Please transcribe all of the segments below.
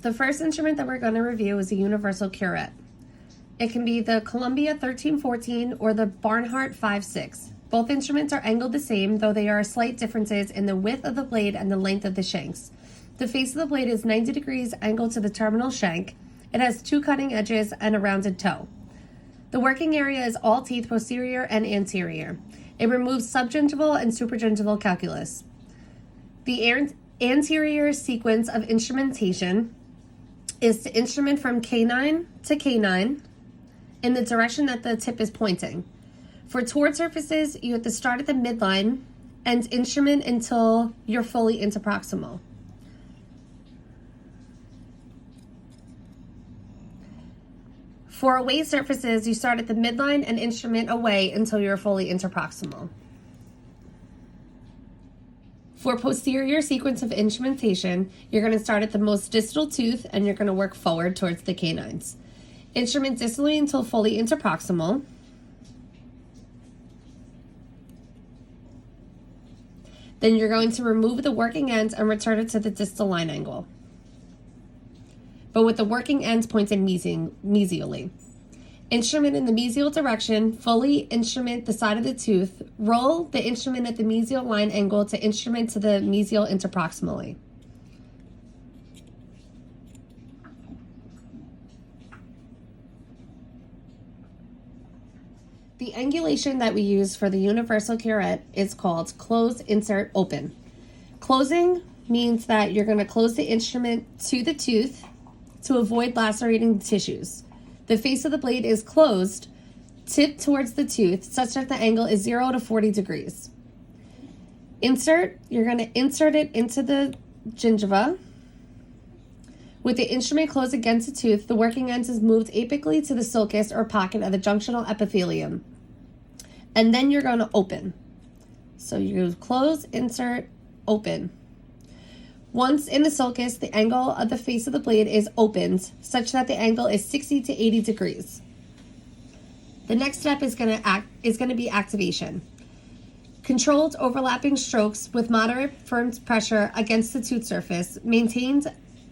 The first instrument that we're going to review is a universal curette. It can be the Columbia 1314 or the Barnhart 5.6. Both instruments are angled the same, though there are slight differences in the width of the blade and the length of the shanks. The face of the blade is 90 degrees angled to the terminal shank. It has two cutting edges and a rounded toe. The working area is all teeth, posterior and anterior. It removes subgingival and supragingival calculus. The anterior sequence of instrumentation is to instrument from canine to canine in the direction that the tip is pointing. For toward surfaces, you have to start at the midline and instrument until you're fully into proximal. For away surfaces, you start at the midline and instrument away until you're fully interproximal. For posterior sequence of instrumentation, you're going to start at the most distal tooth and you're going to work forward towards the canines. Instrument distally until fully interproximal. Then you're going to remove the working end and return it to the distal line angle, but with the working ends pointed mesially. Instrument in the mesial direction, fully instrument the side of the tooth, roll the instrument at the mesial line angle to instrument to the mesial interproximally. The angulation that we use for the universal curette is called close, insert, open. Closing means that you're going to close the instrument to the tooth to avoid lacerating the tissues. The face of the blade is closed, tipped towards the tooth, such that the angle is 0 to 40 degrees. Insert, you're going to insert it into the gingiva. With the instrument closed against the tooth, the working end is moved apically to the sulcus or pocket of the junctional epithelium. And then you're going to open. So you close, insert, open. Once in the sulcus, the angle of the face of the blade is opened, such that the angle is 60 to 80 degrees. The next step is going to be activation. Controlled overlapping strokes with moderate firm pressure against the tooth surface, maintained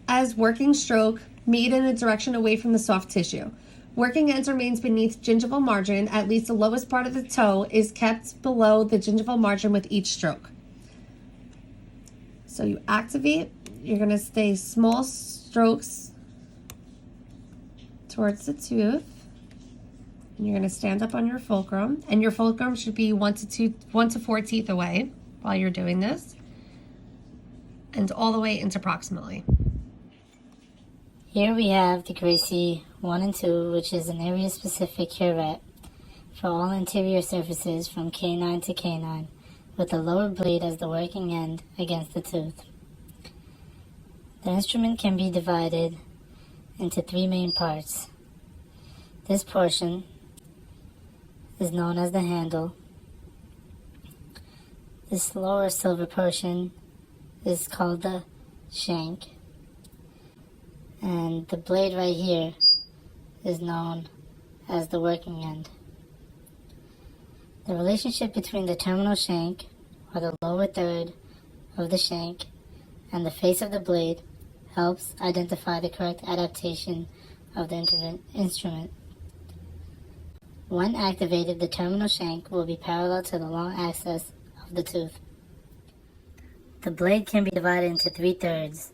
as working stroke made in a direction away from the soft tissue. Working ends remains beneath gingival margin, at least the lowest part of the toe is kept below the gingival margin with each stroke. So you activate, you're going to stay small strokes towards the tooth. And you're going to stand up on your fulcrum, and your fulcrum should be 1 to 4 teeth away while you're doing this, and all the way into proximally. Here we have the Gracie 1 and 2, which is an area-specific curette for all interior surfaces from canine to canine, with the lower blade as the working end against the tooth. The instrument can be divided into 3 main parts. This portion is known as the handle. This lower silver portion is called the shank. And the blade right here is known as the working end. The relationship between the terminal shank, or the lower third of the shank, and the face of the blade helps identify the correct adaptation of the instrument. When activated, the terminal shank will be parallel to the long axis of the tooth. The blade can be divided into 3/3.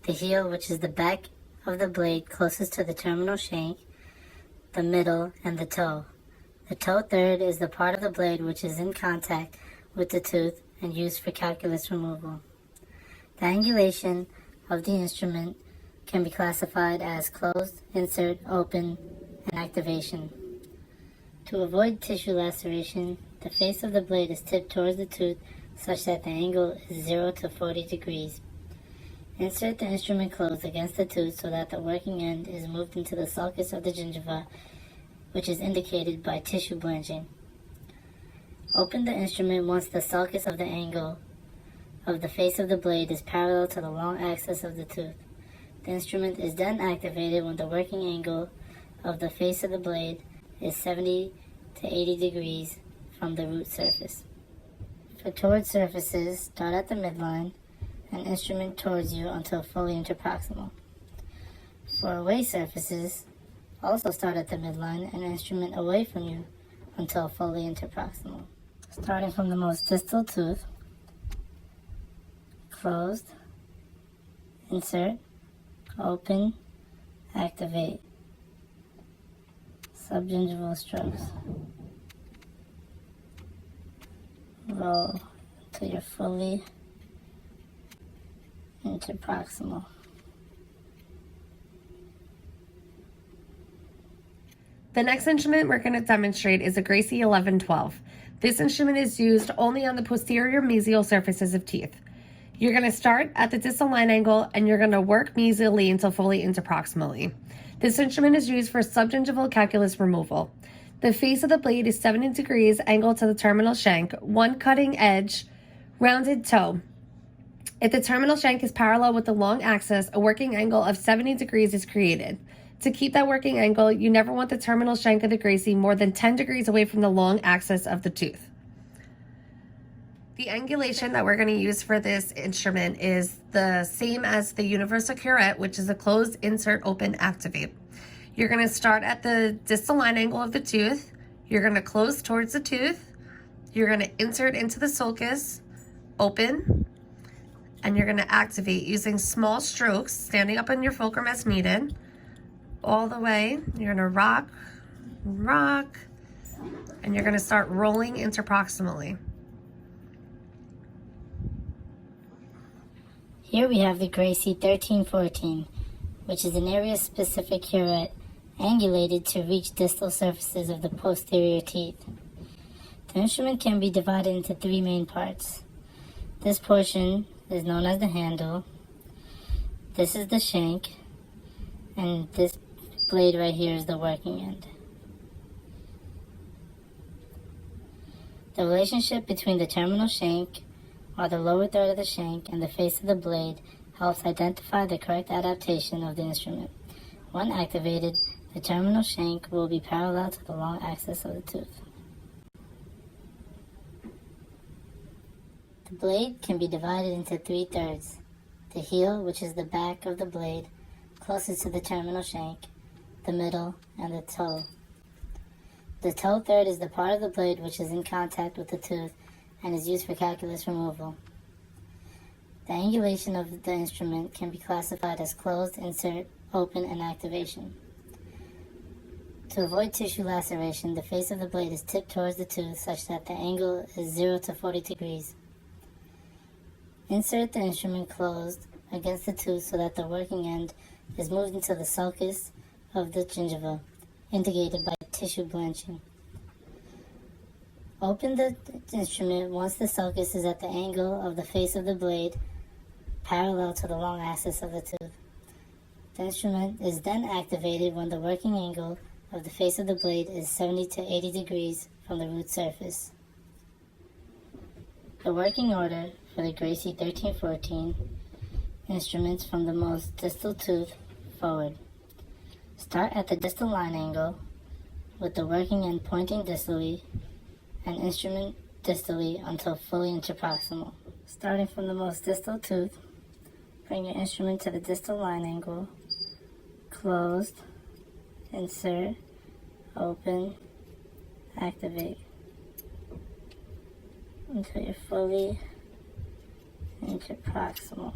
The heel, which is the back of the blade closest to the terminal shank, the middle, and the toe. The toe third is the part of the blade which is in contact with the tooth and used for calculus removal. The angulation of the instrument can be classified as closed, insert, open, and activation. To avoid tissue laceration, the face of the blade is tipped towards the tooth such that the angle is 0 to 40 degrees. Insert the instrument closed against the tooth so that the working end is moved into the sulcus of the gingiva, which is indicated by tissue blanching. Open the instrument once the sulcus of the angle of the face of the blade is parallel to the long axis of the tooth. The instrument is then activated when the working angle of the face of the blade is 70 to 80 degrees from the root surface. For toward surfaces, start at the midline and instrument towards you until fully interproximal. For away surfaces, also start at the midline and instrument away from you until fully interproximal. Starting from the most distal tooth, closed, insert, open, activate, subgingival strokes. Roll until you're fully interproximal. The next instrument we're going to demonstrate is a Gracie 1112. This instrument is used only on the posterior mesial surfaces of teeth. You're going to start at the distal line angle and you're going to work mesially until fully interproximally. This instrument is used for subgingival calculus removal. The face of the blade is 70 degrees angled to the terminal shank, one cutting edge, rounded toe. If the terminal shank is parallel with the long axis, a working angle of 70 degrees is created. To keep that working angle, you never want the terminal shank of the Gracie more than 10 degrees away from the long axis of the tooth. The angulation that we're going to use for this instrument is the same as the universal curette, which is a close, insert, open, activate. You're going to start at the distal line angle of the tooth. You're going to close towards the tooth. You're going to insert into the sulcus, open, and you're going to activate using small strokes, standing up on your fulcrum as needed. All the way, you're gonna rock, and you're gonna start rolling interproximally. Here we have the Gracie 1314, which is an area-specific curette angulated to reach distal surfaces of the posterior teeth. The instrument can be divided into three main parts. This portion is known as the handle, this is the shank, and this blade right here is the working end. The relationship between the terminal shank, or the lower third of the shank, and the face of the blade helps identify the correct adaptation of the instrument. When activated, the terminal shank will be parallel to the long axis of the tooth. The blade can be divided into 3/3. The heel, which is the back of the blade, closest to the terminal shank, the middle, and the toe. The toe third is the part of the blade which is in contact with the tooth and is used for calculus removal. The angulation of the instrument can be classified as closed, insert, open, and activation. To avoid tissue laceration, the face of the blade is tipped towards the tooth such that the angle is 0 to 40 degrees. Insert the instrument closed against the tooth so that the working end is moved into the sulcus of the gingiva, indicated by tissue blanching. Open the instrument once the sulcus is at the angle of the face of the blade, parallel to the long axis of the tooth. The instrument is then activated when the working angle of the face of the blade is 70 to 80 degrees from the root surface. The working order for the Gracie 1314 instruments from the most distal tooth forward. Start at the distal line angle with the working end pointing distally and instrument distally until fully interproximal. Starting from the most distal tooth, bring your instrument to the distal line angle, closed, insert, open, activate until you're fully interproximal.